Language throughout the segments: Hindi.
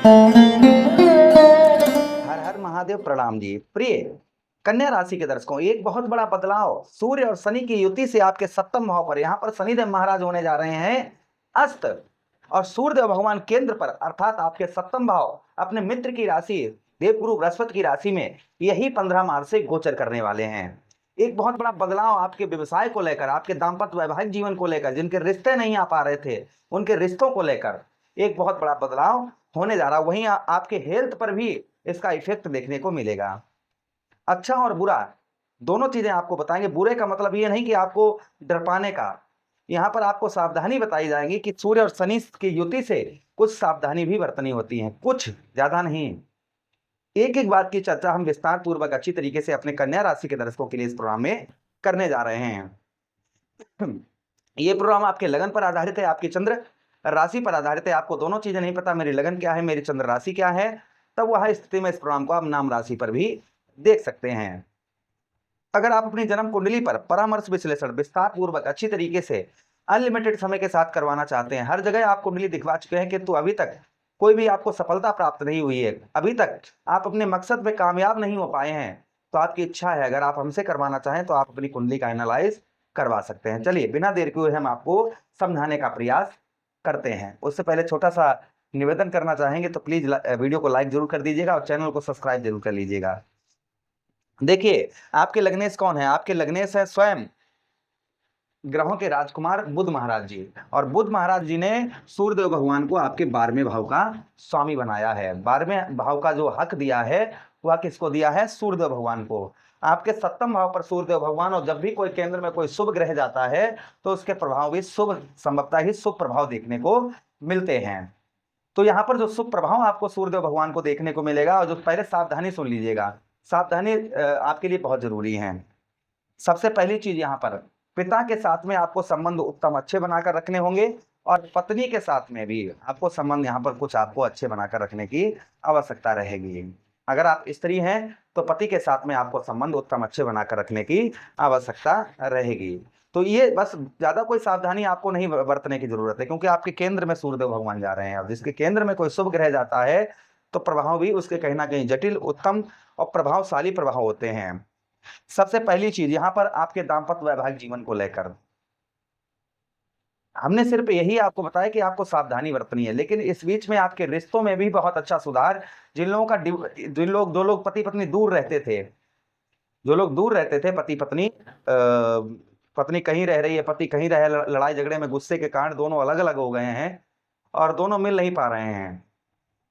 हर हर महादेव, प्रणाम जी। प्रिय कन्या राशि के दर्शकों, एक बहुत बड़ा बदलाव सूर्य और शनि की युति से आपके सप्तम भाव पर यहाँ पर शनिदेव महाराज होने जा रहे हैं अस्त, और सूर्यदेव भगवान केंद्र पर अर्थात आपके सप्तम भाव अपने मित्र की राशि देवगुरु बृहस्पति की राशि में यही 15 मार्च से गोचर करने वाले हैं। एक बहुत बड़ा बदलाव आपके व्यवसाय को लेकर, आपके दाम्पत्य वैवाहिक जीवन को लेकर, जिनके रिश्ते नहीं आ पा रहे थे उनके रिश्तों को लेकर एक बहुत बड़ा बदलाव होने जा रहा है। वहीं आपके हेल्थ पर भी इसका इफेक्ट देखने को मिलेगा। अच्छा और बुरा दोनों चीजें आपको बताएंगे। बुरे का मतलब ये नहीं कि आपको डर पाने का, यहाँ पर आपको सावधानी बताई जाएगी कि सूर्य और शनि की युति से कुछ सावधानी भी बरतनी होती है, कुछ ज्यादा नहीं। एक एक बात की चर्चा हम विस्तार पूर्वक अच्छी तरीके से अपने कन्या राशि के दर्शकों के लिए इस प्रोग्राम में करने जा रहे हैं। ये प्रोग्राम आपके लगन पर आधारित है, आपकी चंद्र राशि पर आधारित है। आपको दोनों चीजें नहीं पता, मेरी लगन क्या है, मेरी चंद्र राशि क्या है, तब वह स्थिति में इस प्रोग्राम को आप नाम राशि पर भी देख सकते हैं। अगर आप अपनी जन्म कुंडली पर परामर्श विश्लेषण विस्तार पूर्वक अच्छी तरीके से अनलिमिटेड समय के साथ करवाना चाहते हैं, हर जगह आप कुंडली दिखवा चुके हैं किंतु अभी तक कोई भी आपको सफलता प्राप्त नहीं हुई है, अभी तक आप अपने मकसद में कामयाब नहीं हो पाए हैं, तो आपकी इच्छा है अगर आप हमसे करवाना चाहें तो आप अपनी कुंडली का एनालाइज करवा सकते हैं। चलिए बिना देर किए हम आपको समझाने का प्रयास करते हैं। उससे पहले छोटा सा निवेदन करना चाहेंगे तो प्लीज वीडियो को लाइक जरूर कर दीजिएगा और चैनल को सब्सक्राइब जरूर कर लीजिएगा। देखिए आपके लग्नेश कौन है, आपके लग्नेश है स्वयं ग्रहों के राजकुमार बुध महाराज जी, और बुध महाराज जी ने सूर्यदेव भगवान को आपके 12वें भाव का स्वामी बनाया है। 12वें भाव का जो हक दिया है वह किसको दिया है? सूर्यदेव भगवान को। आपके सप्तम भाव पर सूर्यदेव भगवान, और जब भी कोई केंद्र में कोई शुभ ग्रह जाता है तो उसके प्रभाव भी शुभ, संभवतः ही शुभ प्रभाव देखने को मिलते हैं। तो यहाँ पर जो शुभ प्रभाव आपको सूर्यदेव भगवान को देखने को मिलेगा, और जो पहले सावधानी सुन लीजिएगा, सावधानी आपके लिए बहुत जरूरी है। सबसे पहली चीज यहाँ पर पिता के साथ में आपको संबंध उत्तम अच्छे बनाकर रखने होंगे, और पत्नी के साथ में भी आपको संबंध यहाँ पर कुछ आपको अच्छे बनाकर रखने की आवश्यकता रहेगी। अगर आप स्त्री हैं तो पति के साथ में आपको संबंध उत्तम अच्छे बनाकर रखने की आवश्यकता रहेगी। तो ये बस ज्यादा कोई सावधानी आपको नहीं बरतने की जरूरत है, क्योंकि आपके केंद्र में सूर्यदेव भगवान जा रहे हैं। अब जिसके केंद्र में कोई शुभ ग्रह जाता है तो प्रभाव भी उसके कहीं ना कहीं जटिल, उत्तम और प्रभावशाली प्रभाव होते हैं। सबसे पहली चीज यहाँ पर आपके दाम्पत्य वैवाहिक जीवन को लेकर हमने सिर्फ यही आपको बताया कि आपको सावधानी बरतनी है, लेकिन इस बीच में आपके रिश्तों में भी बहुत अच्छा सुधार, जो लोग पति पत्नी दूर रहते थे, जो लोग दूर रहते थे पति पत्नी, पत्नी कहीं रह रही है, पति कहीं रह, लड़ाई झगड़े में गुस्से के कारण दोनों अलग अलग हो गए हैं और दोनों मिल नहीं पा रहे हैं,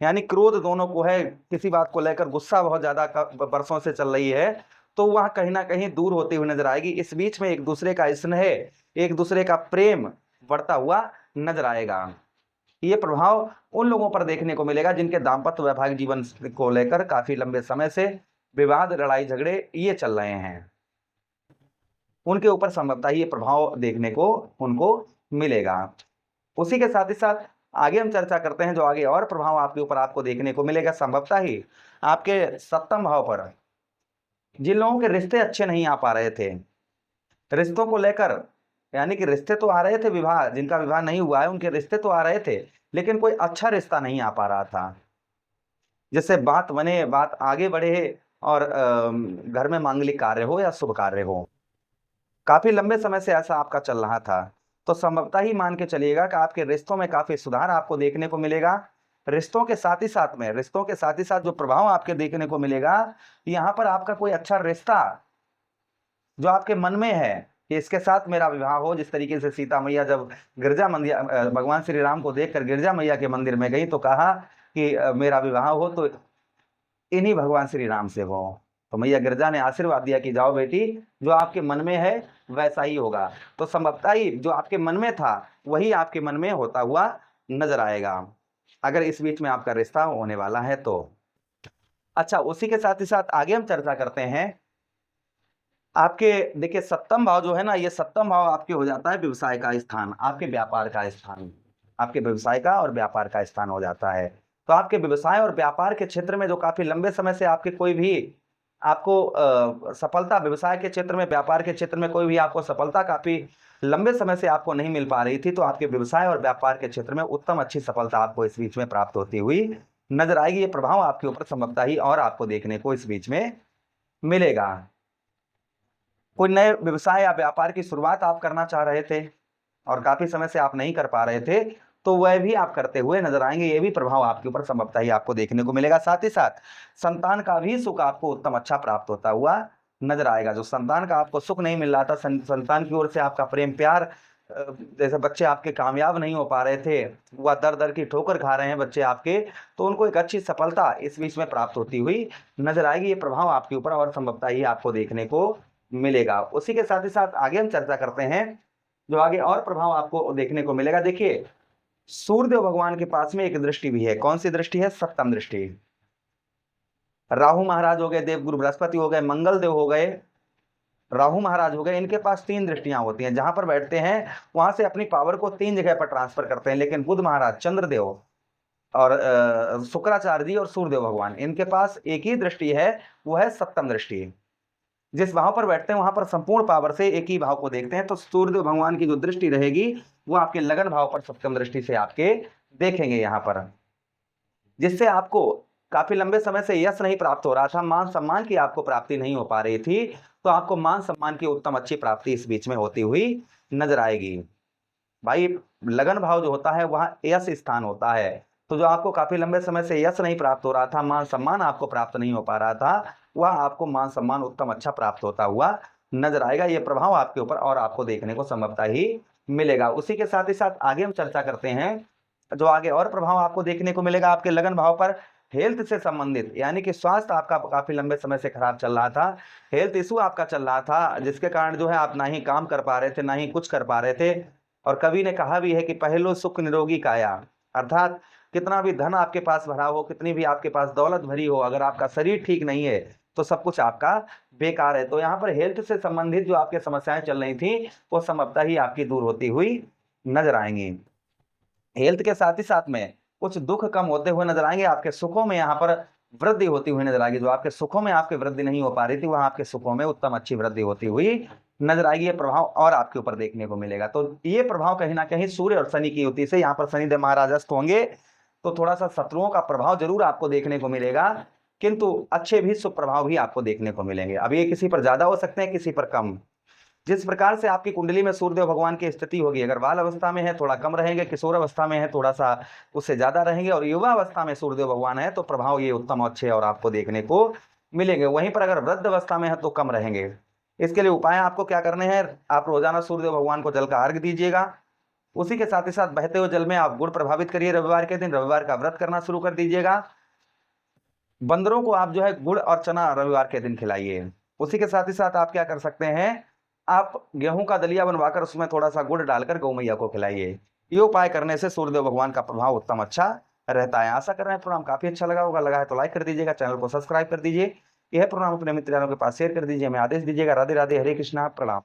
यानी क्रोध दोनों को है, किसी बात को लेकर गुस्सा बहुत ज्यादा बरसों से चल रही है, तो वह कहीं ना कहीं दूर होती हुई नजर आएगी। इस बीच में एक दूसरे का स्नेह, एक दूसरे का प्रेम बढ़ता हुआ नजर आएगा। ये प्रभाव उन लोगों पर देखने को मिलेगा जिनके दाम्पत्य वैवाहिक जीवन को लेकर काफी लंबे समय से विवाद, लड़ाई झगड़े ये चल रहे हैं, उनके ऊपर संभवतः ये प्रभाव देखने को उनको मिलेगा। उसी के साथ ही साथ आगे हम चर्चा करते हैं जो आगे और प्रभाव आपके ऊपर आपको देखने को मिलेगा। संभवतः ही आपके सप्तम भाव पर जिन लोगों के रिश्ते अच्छे नहीं आ पा रहे थे, रिश्तों को लेकर, यानी कि रिश्ते तो आ रहे थे, विवाह जिनका विवाह नहीं हुआ है उनके रिश्ते तो आ रहे थे, लेकिन कोई अच्छा रिश्ता नहीं आ पा रहा था, जिससे बात बने, बात आगे बढ़े और घर में मांगलिक कार्य हो या शुभ कार्य हो, काफी लंबे समय से ऐसा आपका चल रहा था, तो संभवतः ही मान के चलिएगा कि आपके रिश्तों में काफी सुधार आपको देखने को मिलेगा। रिश्तों के साथ ही साथ में, रिश्तों के साथ ही साथ जो प्रभाव आपके देखने को मिलेगा, यहाँ पर आपका कोई अच्छा रिश्ता जो आपके मन में है कि इसके साथ मेरा विवाह हो, जिस तरीके से सीता मैया जब गिरजा मंदिर, भगवान श्री राम को देखकर गिरजा मैया के मंदिर में गई तो कहा कि मेरा विवाह हो तो इन्हीं भगवान श्री राम से हो, तो मैया गिरजा ने आशीर्वाद दिया कि जाओ बेटी, जो आपके मन में है वैसा ही होगा। तो संभवतः ही जो आपके मन में था वही आपके मन में होता हुआ नजर आएगा, अगर इस बीच में आपका रिश्ता होने वाला है तो। अच्छा, उसी के साथ ही साथ आगे हम चर्चा करते हैं आपके, देखिए सप्तम भाव जो है ना, ये सप्तम भाव आपके हो जाता है व्यवसाय का स्थान, आपके व्यापार का स्थान, आपके व्यवसाय का और व्यापार का स्थान हो जाता है। तो आपके व्यवसाय और व्यापार के क्षेत्र में जो काफी लंबे समय से आपके कोई भी आपको सफलता, व्यवसाय के क्षेत्र में, व्यापार के क्षेत्र में कोई भी आपको सफलता काफी लंबे समय से आपको नहीं मिल पा रही थी, तो आपके व्यवसाय और व्यापार के क्षेत्र में उत्तम अच्छी सफलता आपको इस बीच में प्राप्त होती हुई नजर आएगी। ये प्रभाव आपके ऊपर संभवतः ही और आपको देखने को इस बीच में मिलेगा। कोई नए व्यवसाय या व्यापार की शुरुआत आप करना चाह रहे थे और काफी समय से आप नहीं कर पा रहे थे, तो वह भी आप करते हुए नजर आएंगे। ये भी प्रभाव आपके ऊपर संभवतः ही आपको देखने को मिलेगा। साथ ही साथ संतान का भी सुख आपको उत्तम अच्छा प्राप्त होता हुआ नजर आएगा। जो संतान का आपको सुख नहीं मिल रहा था, संतान की ओर से आपका प्रेम प्यार, जैसे बच्चे आपके कामयाब नहीं हो पा रहे थे, वह दर दर की ठोकर खा रहे हैं बच्चे आपके, तो उनको एक अच्छी सफलता इस बीच में प्राप्त होती हुई नजर आएगी। ये प्रभाव आपके ऊपर और संभवतः ही आपको देखने को मिलेगा। उसी के साथ ही साथ आगे हम चर्चा करते हैं जो आगे और प्रभाव आपको देखने को मिलेगा। देखिए, सूर्यदेव भगवान के पास में एक दृष्टि भी है। कौन सी दृष्टि है? सप्तम दृष्टि। राहु महाराज हो गए, देवगुरु बृहस्पति हो गए, मंगल देव हो गए, राहु महाराज हो गए, इनके पास 3 दृष्टियां होती हैं। जहां पर बैठते हैं वहां से अपनी पावर को 3 जगह पर ट्रांसफर करते हैं। लेकिन बुध महाराज, चंद्रदेव और शुक्राचार्य जी और सूर्यदेव भगवान, इनके पास एक ही दृष्टि है, वो है सप्तम दृष्टि। जिस भाव पर बैठते हैं वहां पर संपूर्ण पावर से एक ही भाव को देखते हैं। तो सूर्यदेव भगवान की जो दृष्टि रहेगी वो आपके लगन भाव पर सप्तम दृष्टि से आपके देखेंगे यहां पर, जिससे आपको काफी लंबे समय से यश नहीं प्राप्त हो रहा था, मान सम्मान की आपको प्राप्ति नहीं हो पा रही थी, तो आपको मान सम्मान की उत्तम अच्छी प्राप्ति इस बीच में होती हुई नजर आएगी। भाई, लगन भाव जो होता है वहां यश स्थान होता है। तो जो आपको काफी लंबे समय से यश नहीं प्राप्त हो रहा था, मान सम्मान आपको प्राप्त नहीं हो पा रहा था, वह आपको मान सम्मान उत्तम अच्छा प्राप्त होता हुआ नजर आएगा। यह प्रभाव आपके ऊपर और आपको देखने को संभवतः ही मिलेगा। उसी के साथ ही साथ आगे हम चर्चा करते हैं जो आगे और प्रभाव आपको देखने को मिलेगा आपके लगन भाव पर। हेल्थ से संबंधित, यानी कि स्वास्थ्य आपका काफी लंबे समय से खराब चल रहा था, हेल्थ इशू आपका चल रहा था, जिसके कारण जो है आप ना ही काम कर पा रहे थे, ना ही कुछ कर पा रहे थे। और कवि ने कहा भी है कि पहलो सुख निरोगी काया, अर्थात कितना भी धन आपके पास भरा हो, कितनी भी आपके पास दौलत भरी हो, अगर आपका शरीर ठीक नहीं है तो सब कुछ आपका बेकार है। तो यहाँ पर हेल्थ से संबंधित जो आपकी समस्याएं चल रही थी वो संभवतः ही आपकी दूर होती हुई नजर आएंगी। हेल्थ के साथ ही साथ में कुछ दुख कम होते हुए नजर आएंगे। आपके सुखों में यहाँ पर वृद्धि होती हुई नजर आएगी। जो आपके सुखों में आपकी वृद्धि नहीं हो पा रही थी, वहां आपके सुखों में उत्तम अच्छी वृद्धि होती हुई नजर आएगी। ये प्रभाव और आपके ऊपर देखने को मिलेगा। तो ये प्रभाव कहीं ना कहीं सूर्य और शनि की युति से, यहाँ पर शनिदेव महाराज अस्त होंगे तो थोड़ा सा शत्रुओं का प्रभाव जरूर आपको देखने को मिलेगा, किंतु अच्छे भी शुभ प्रभाव भी आपको देखने को मिलेंगे। अब ये किसी पर ज्यादा हो सकते हैं, किसी पर कम। जिस प्रकार से आपकी कुंडली में सूर्यदेव भगवान की स्थिति होगी, अगर बाल अवस्था में है थोड़ा कम रहेंगे, किशोर अवस्था में है थोड़ा सा उससे ज्यादा रहेंगे, और युवा अवस्था में सूर्यदेव भगवान है तो प्रभाव ये उत्तम अच्छे और आपको देखने को मिलेंगे। वहीं पर अगर वृद्ध अवस्था में है तो कम रहेंगे। इसके लिए उपाय आपको क्या करने हैं? आप रोजाना सूर्यदेव भगवान को जल का अर्घ दीजिएगा। उसी के साथ ही साथ बहते हुए जल में आप गुड़ प्रभावित करिए। रविवार के दिन रविवार का व्रत करना शुरू कर दीजिएगा। बंदरों को आप जो है गुड़ और चना रविवार के दिन खिलाइए। उसी के साथ ही साथ आप क्या कर सकते हैं, आप गेहूं का दलिया बनवाकर उसमें थोड़ा सा गुड़ डालकर गौ मैया को खिलाइए। ये उपाय करने से सूर्यदेव भगवान का प्रभाव उत्तम अच्छा रहता है। आशा कर रहे हैं प्रोग्राम काफी अच्छा लगा होगा। लगा है तो लाइक कर दीजिएगा, चैनल को सब्सक्राइब कर दीजिए। यह प्रोग्राम अपने मित्रों के पास शेयर कर दीजिए, हमें आदेश दीजिएगा। राधे राधे, हरे कृष्णा, प्रणाम।